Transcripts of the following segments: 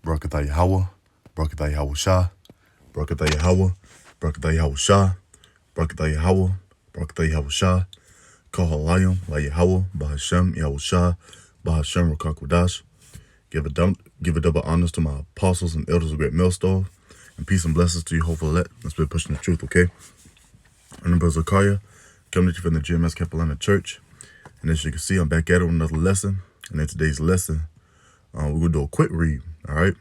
Barakatah Yahweh, Barakatah Yahweh Shah, Barakatah Yahweh, Barakatah Yahweh Shah, Barakatah Yahweh, Barakatah Yahweh Shah, Kahalayim, La Yahweh, Bahashem, Yahweh Shah, Bahashem, Rakakwadash. Give a double honors to my apostles and elders of Great Millstone, and peace and blessings to you, hopeful elect. Let's be pushing the truth, okay? I'm the brother Zakaria, coming to you from the GMS Capelana Church. And as you can see, I'm back at it with another lesson. And in today's lesson, we're going to do a quick read, all right?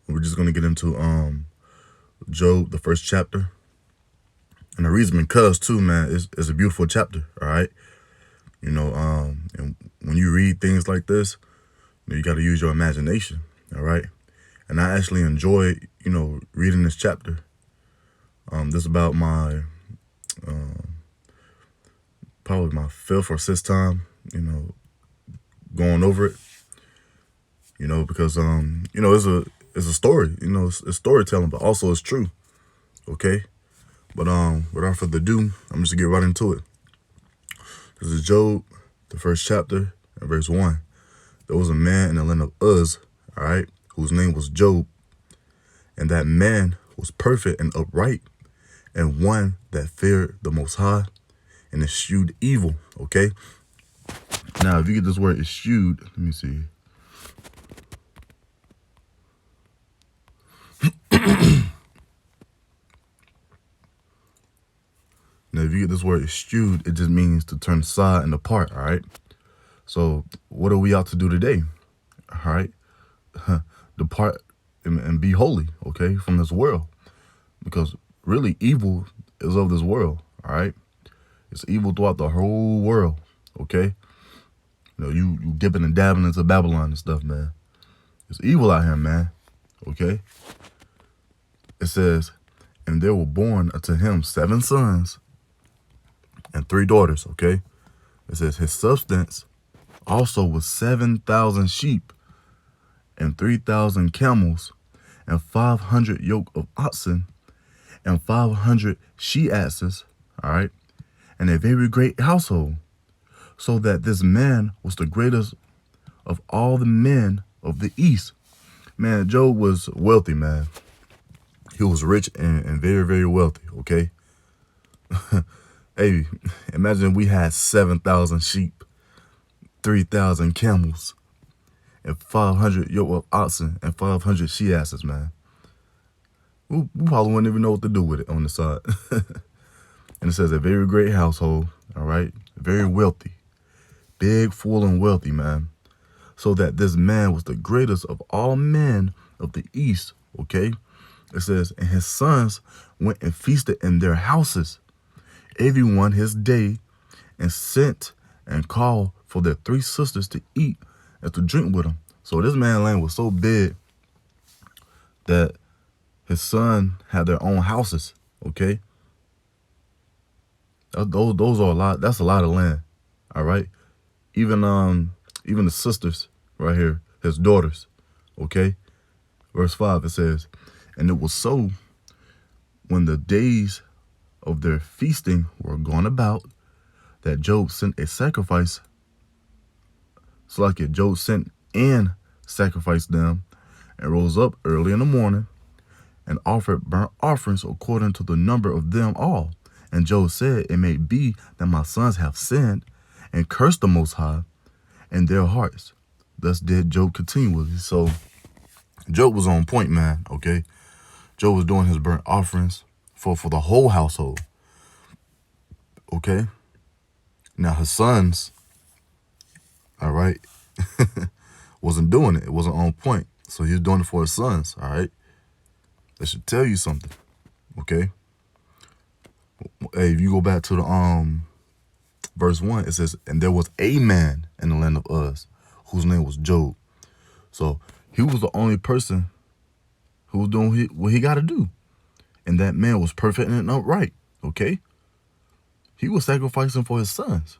We're just going to get into Job, the first chapter. And the reason because, too, man, is a beautiful chapter, all right? You know, and when you read things like this, you got to use your imagination, all right? And I actually enjoy, reading this chapter. This is about my, probably my fifth or sixth time, going over it, because, it's a story, it's storytelling, but also it's true, okay? But without further ado, I'm just gonna get right into it. This is Job, the first chapter, and verse 1. There was a man in the land of Uz, all right, whose name was Job, and that man was perfect and upright, and one that feared the Most High, and eschewed evil, okay? Now, if you get this word eschewed, let me see. Now, if you get this word eschewed, it just means to turn aside and apart, all right? So what are we out to do today, all right? Depart and be holy, okay, from this world. Because really, evil is of this world, all right? It's evil throughout the whole world, okay? You dipping and dabbing into Babylon and stuff, man. It's evil out here, man, okay? It says, and there were born unto him 7 sons and 3 daughters, okay? It says his substance also was 7,000 sheep and 3,000 camels and 500 yoke of oxen and 500 she-asses, all right? And a very great household, so that this man was the greatest of all the men of the East. Man, Job was wealthy, man. He was rich and very, very wealthy, okay? Hey, imagine we had 7,000 sheep, 3,000 camels, and 500 yoke of oxen, and 500 she-asses, man. We probably wouldn't even know what to do with it on the side. And it says a very great household, all right? Very wealthy. Big, full, and wealthy, man. So that this man was the greatest of all men of the East, okay? It says, and his sons went and feasted in their houses, everyone his day, and sent and called for their 3 sisters to eat and to drink with him. So this man's land was so big that his son had their own houses, okay? Those are a lot. That's a lot of land, all right? Even the sisters right here, his daughters, okay? Verse 5, it says, and it was so when the days of their feasting were gone about that Job sent a sacrifice. So like it, Job sent and sacrificed them and rose up early in the morning and offered burnt offerings according to the number of them all. And Job said, it may be that my sons have sinned and cursed the Most High in their hearts. Thus did Job continually. So Job was on point, man, okay? Job was doing his burnt offerings for the whole household, okay? Now his sons, all right, wasn't doing it. It wasn't on point. So he was doing it for his sons, all right? That should tell you something, okay? Hey, if you go back to the verse 1, it says, and there was a man in the land of Uz whose name was Job. So he was the only person who was doing what he got to do. And that man was perfect and upright, okay? He was sacrificing for his sons.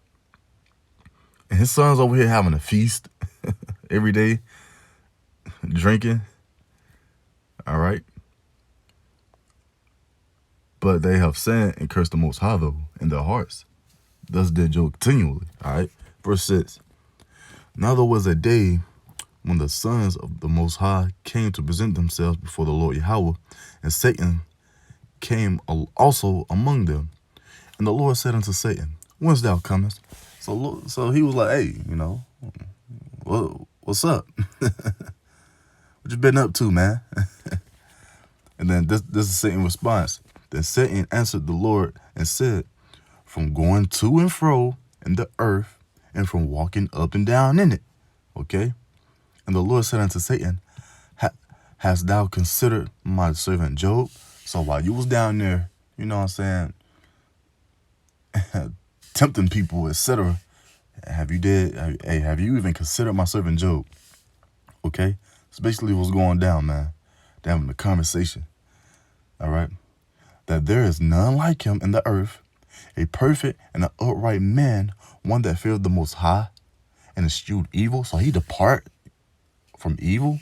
And his sons over here having a feast every day, drinking, all right? But they have sinned and cursed the Most High, though, in their hearts. Thus did Job continually, all right? Verse 6. Now there was a day when the sons of the Most High came to present themselves before the Lord Yahweh, and Satan came also among them. And the Lord said unto Satan, Whence thou comest? So he was like, hey, what's up? What you been up to, man? And then this is Satan's response. Then Satan answered the Lord and said, From going to and fro in the earth, and from walking up and down in it. Okay? And the Lord said unto Satan, Hast thou considered my servant Job? So while you was down there, you know what I'm saying, tempting people, etc., have you even considered my servant Job? Okay? It's basically what's going down, man. They're having a conversation. All right? That there is none like him in the earth, a perfect and an upright man, one that feared the Most High and eschewed evil. So he depart from evil.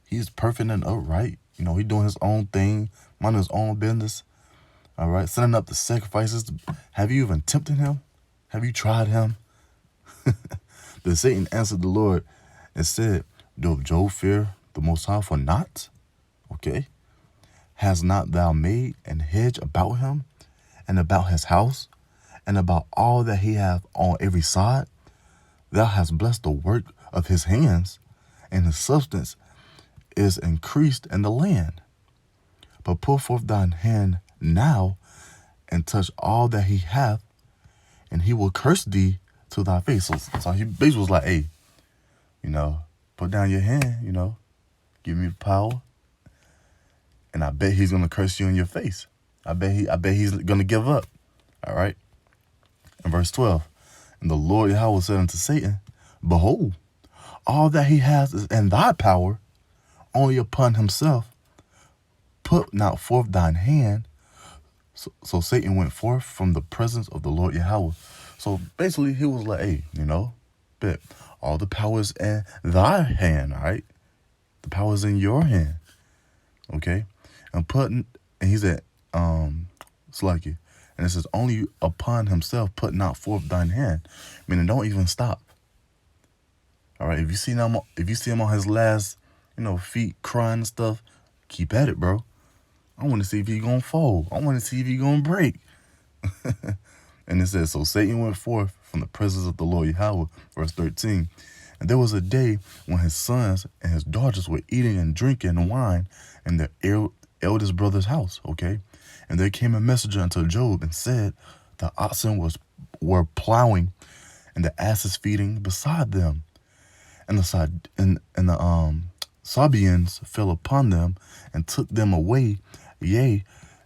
He's perfect and upright. He doing his own thing, minding his own business. All right, sending up the sacrifices. Have you even tempted him? Have you tried him? Then Satan answered the Lord and said, Doth Job fear the Most High for naught? Okay. Has not thou made an hedge about him, and about his house, and about all that he hath on every side? Thou hast blessed the work of his hands, and his substance is increased in the land. But put forth thine hand now, and touch all that he hath, and he will curse thee to thy face. So he basically was like, hey, put down your hand, give me the power, and I bet he's gonna curse you in your face. I bet he's gonna give up. All right. In verse 12, and the Lord Yahweh said unto Satan, Behold, all that he has is in thy power, only upon himself. Put not forth thine hand. So Satan went forth from the presence of the Lord Yahweh. So basically he was like, hey, bet all the power is in thy hand, all right? The power is in your hand. Okay? And he said, Slacky. And it says, only upon himself put not forth thine hand. Meaning don't even stop. All right, if you see him on his last, feet crying and stuff, keep at it, bro. I want to see if he gonna fall. I want to see if he gonna break. And it says, so Satan went forth from the presence of the Lord Yahweh, verse 13. And there was a day when his sons and his daughters were eating and drinking wine in their eldest brother's house, okay? And there came a messenger unto Job and said, the oxen were plowing and the asses feeding beside them. And the Sabeans fell upon them and took them away. Yea,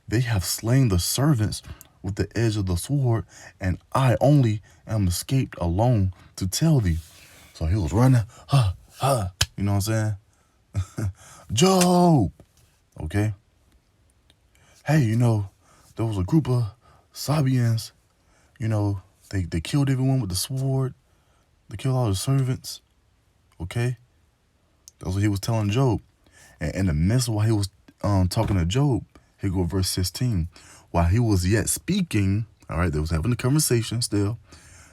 they have slain the servants with the edge of the sword, and I only am escaped alone to tell thee. So he was running, you know what I'm saying? Job, okay? Hey, there was a group of Sabeans, they killed everyone with the sword. They killed all the servants, okay? That's what he was telling Job. And in the midst of while he was talking to Job, here go verse 16. While he was yet speaking, all right, they was having a conversation still,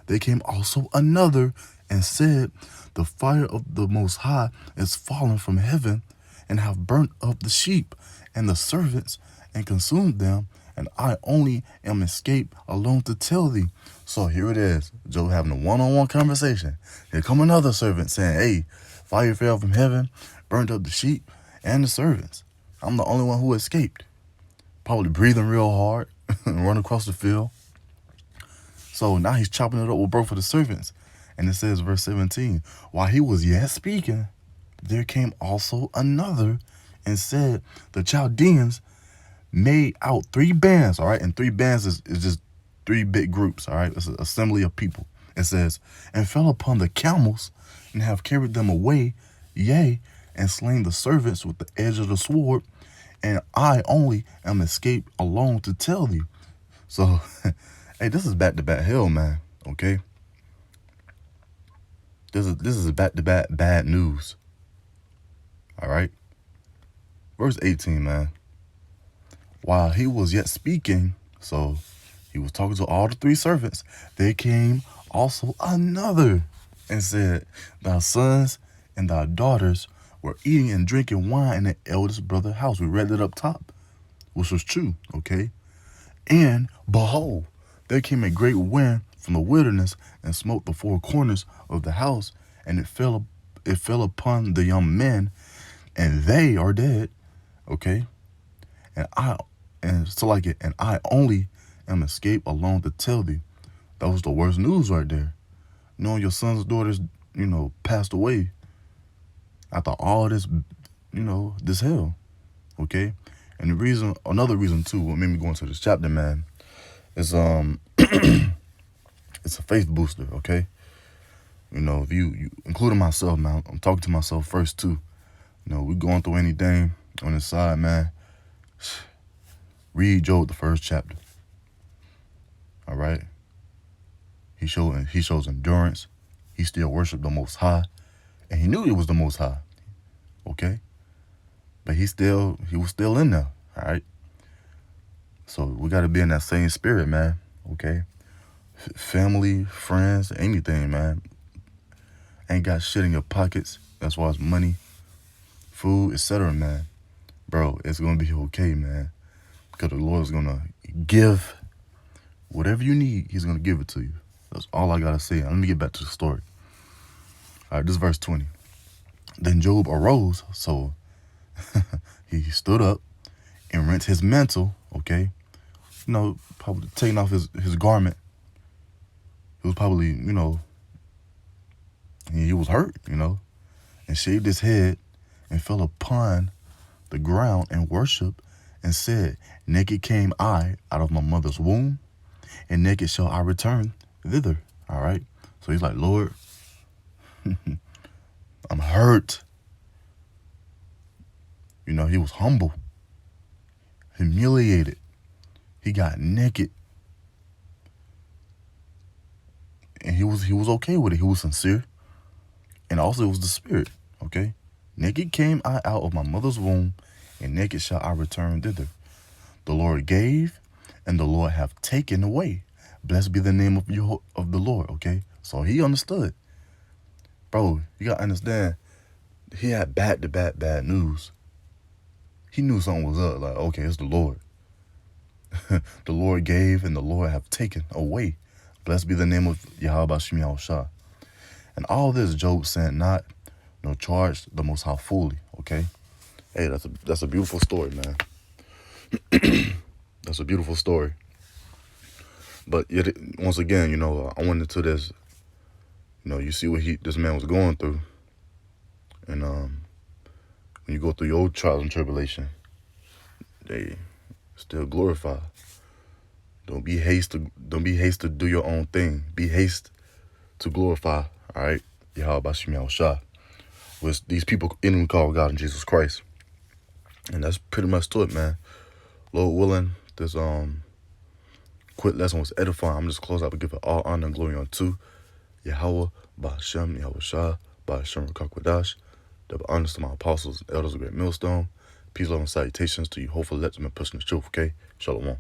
there came also another and said, the fire of the Most High is fallen from heaven and have burnt up the sheep and the servants and consumed them, and I only am escaped alone to tell thee. So here it is, Job having a one-on-one conversation. Here come another servant saying, hey, fire fell from heaven, burnt up the sheep and the servants. I'm the only one who escaped. Probably breathing real hard and run across the field. So now he's chopping it up with both of the servants. And it says, verse 17, while he was yet speaking, there came also another and said, the Chaldeans made out 3 bands, all right? And 3 bands is just 3 big groups, all right? It's an assembly of people. It says, and fell upon the camels and have carried them away, yea, and slain the servants with the edge of the sword, and I only am escaped alone to tell thee. So, hey, this is back-to-back hell, man, okay? This is back-to-back bad news, all right? Verse 18, man. While he was yet speaking, so he was talking to all the 3 servants, there came also another and said, thy sons and thy daughters were eating and drinking wine in the eldest brother's house. We read it up top, which was true, okay? And behold, there came a great wind from the wilderness and smote the four corners of the house, and it fell upon the young men, and they are dead, okay? And I only am escaped alone to tell thee. That was the worst news right there. Knowing your son's daughters, passed away after all this, this hell, okay? And another reason too, what made me go into this chapter, man, is it's a faith booster, okay? If you including myself, man, I'm talking to myself first too. We going through anything on this side, man. Read Job, the first chapter. All right. He shows endurance. He still worshiped the Most High, and he knew it was the Most High. Okay, but he was still in there. All right. So we got to be in that same spirit, man. Okay. Family, friends, anything, man. Ain't got shit in your pockets as far as money, food, etc., man. Bro, it's gonna be okay, man. Because the Lord's gonna give whatever you need. He's gonna give it to you. That's all I gotta say. Let me get back to the story. All right, this is verse 20. Then Job arose, so he stood up and rent his mantle, okay? Probably taking off his garment. He was probably, he was hurt, and shaved his head and fell upon the ground and worshiped and said, naked came I out of my mother's womb, and naked shall I return thither. All right? So he's like, Lord, I'm hurt. He was humble, humiliated. He got naked. And he was okay with it. He was sincere. And also it was the spirit, okay? Naked came I out of my mother's womb, and naked shall I return thither. The Lord gave, and the Lord hath taken away. Blessed be the name of the Lord, okay? So he understood. Bro, you got to understand, he had back-to-back bad news. He knew something was up. Like, okay, it's the Lord. The Lord gave, and the Lord hath taken away. Blessed be the name of Yahweh Bashim Yahushua. And all this, Job sent not, nor charged the Most High fully, okay? Hey, that's a beautiful story, man. That's a beautiful story. But yet, once again, I went into this, you see what this man was going through. And when you go through your trials and tribulation, they still glorify. Don't be hasty to do your own thing. Be haste to glorify, all right? Yahweh Bashim Yahushua. Which these people in call God and Jesus Christ. And that's pretty much to it, man. Lord willing, this quick lesson was edifying. I'm just close out to give it all honor and glory unto Yahweh Ba'Shem Yahushua Ba'Shem Rakakwadash. Double honors to my apostles and elders of Great Millstone. Peace, love, and salutations to you. Hopefully, let them pushing the truth, okay? Shalom.